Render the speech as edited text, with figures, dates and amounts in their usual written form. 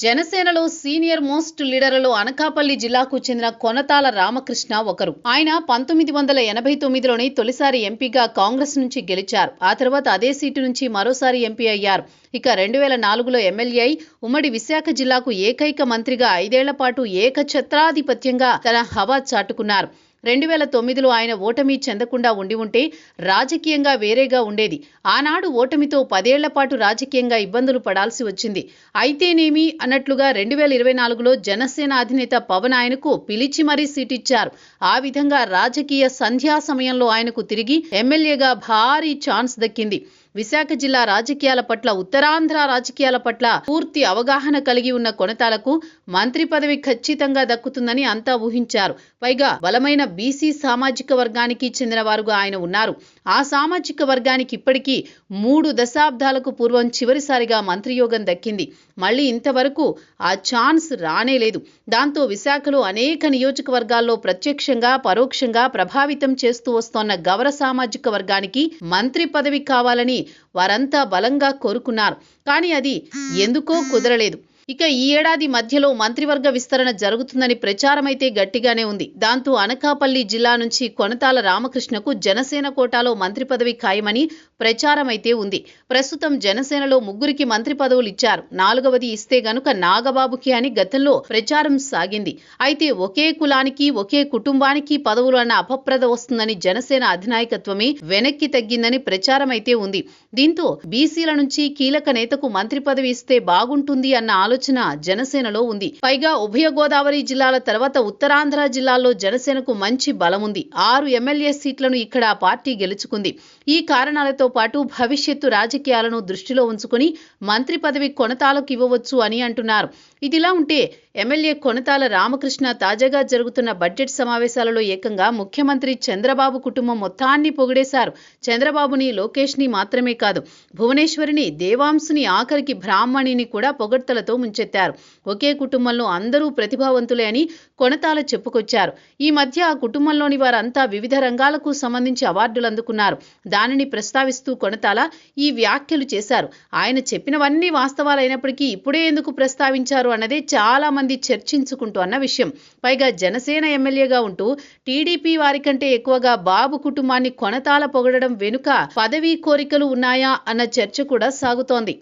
జనసేనలో senior most లీడర్లలో Anakapalli జిల్లాకు చెందిన కొనతాల రామకృష్ణ ఒకరు. ఆయన 1989లోనే తొలిసారి ఎంపీగా కాంగ్రెస్ నుంచి గెలిచారు. ఆ తర్వాత అదే సీటు నుంచి మరోసారి ఎంపీ అయ్యారు. ఇక 2004లో ఎమ్మెల్యే అయి ఉమ్మడి విశాఖ జిల్లాకు ఏకైక మంత్రిగా 5 ఏళ్ల పాటు ఏకఛత్రాధిపత్యంగా తన హవా చాటుకున్నారు. 2009లో ఆయన ఓటమి చెందకుండా ఉంటే రాజకీయంగా వేరేగా ఉండేది. ఆనాడు ఓటమితో 10 ఏళ్ల పాటు రాజకీయంగా ఇబ్బందులు పడాల్సి వచ్చింది. అయితేనేమి అన్నట్లుగా 2024లో జనసేన అధినేత పవన్ ఆయనకు పిలిచి మరీ సీటిచ్చారు. ఆ విధంగా రాజకీయ సంధ్యా సమయంలో ఆయనకు తిరిగి ఎమ్మెల్యేగా భారీ ఛాన్స్ దక్కింది. విశాఖ జిల్లా రాజకీయాల పట్ల, ఉత్తరాంధ్ర రాజకీయాల పట్ల పూర్తి అవగాహన కలిగి ఉన్న కొనతాలకు మంత్రి పదవి ఖచ్చితంగా దక్కుతుందని అంతా ఊహించారు. పైగా బలమైన బీసీ సామాజిక వర్గానికి చెందిన వారుగా ఆయన ఉన్నారు. ఆ సామాజిక వర్గానికి ఇప్పటికీ 3 దశాబ్దాలకు పూర్వం చివరిసారిగా మంత్రియోగం దక్కింది. మళ్ళీ ఇంతవరకు ఆ ఛాన్స్ రానేలేదు. దాంతో విశాఖలో అనేక నియోజకవర్గాల్లో ప్రత్యక్షంగా, పరోక్షంగా ప్రభావితం చేస్తూ వస్తోన్న గౌర సామాజిక వర్గానికి మంత్రి పదవి కావాలని వారంతా బలంగా కోరుకున్నారు. కానీ అది ఎందుకో కుదరలేదు. ఇక ఈ ఏడాది మధ్యలో మంత్రివర్గ విస్తరణ జరుగుతుందని ప్రచారమైతే గట్టిగానే ఉంది. దాంతో అనకాపల్లి జిల్లా నుంచి కొనతాల రామకృష్ణకు జనసేన కోటాలో మంత్రి పదవి ఖాయమని ప్రచారమైతే ఉంది. ప్రస్తుతం జనసేనలో 3కి మంత్రి పదవులు ఇచ్చారు. 4వది ఇస్తే గనుక నాగబాబుకి అని గతంలో ప్రచారం సాగింది. అయితే ఒకే కులానికి, ఒకే కుటుంబానికి పదవులు అన్న అపప్రద వస్తుందని జనసేన అధినాయకత్వమే వెనక్కి తగ్గిందని ప్రచారమైతే ఉంది. దీంతో బీసీల నుంచి కీలక నేతకు మంత్రి పదవి ఇస్తే బాగుంటుంది అన్న ఆలోచన జనసేనలో ఉంది. పైగా ఉభయ గోదావరి జిల్లాల తర్వాత ఉత్తరాంధ్ర జిల్లాల్లో జనసేనకు మంచి బలముంది. 6 ఎమ్మెల్యే సీట్లను ఇక్కడ ఆ పార్టీ గెలుచుకుంది. ఈ కారణాలతో పాటు భవిష్యత్తు రాజకీయాలను దృష్టిలో ఉంచుకుని మంత్రి పదవి కొనతాలకు ఇవ్వవచ్చు అని అంటున్నారు. ఇదిలా ఉంటే ఎమ్మెల్యే కొనతాల రామకృష్ణ తాజాగా జరుగుతున్న బడ్జెట్ సమావేశాలలో ఏకంగా ముఖ్యమంత్రి చంద్రబాబు కుటుంబం మొత్తాన్ని పొగిడేశారు. చంద్రబాబుని, లోకేష్ని మాత్రమే కాదు, భువనేశ్వరిని, దేవాంశుని, ఆఖరికి బ్రాహ్మణిని కూడా పొగడ్తలతో ముంచెత్తారు. ఒకే కుటుంబంలో అందరూ ప్రతిభావంతులే అని కొనతాల చెప్పుకొచ్చారు. ఈ మధ్య ఆ కుటుంబంలోని వారంతా వివిధ రంగాలకు సంబంధించి అవార్డులు అందుకున్నారు. దానిని ప్రస్తావిస్తూ కొనతాల ఈ వ్యాఖ్యలు చేశారు. ఆయన చెప్పినవన్నీ వాస్తవాలైనప్పటికీ ఇప్పుడే ఎందుకు ప్రస్తావించారు అన్నదే చాలా మంది చర్చించుకుంటున్న విషయం. పైగా జనసేన ఎమ్మెల్యేగా ఉంటూ టీడీపీ వారికంటే ఎక్కువగా బాబు కుటుంబాన్ని కొనతాల పొగడడం వెనుక పదవీ కోరికలు ఉన్నాయా అన్న చర్చ కూడా సాగుతోంది.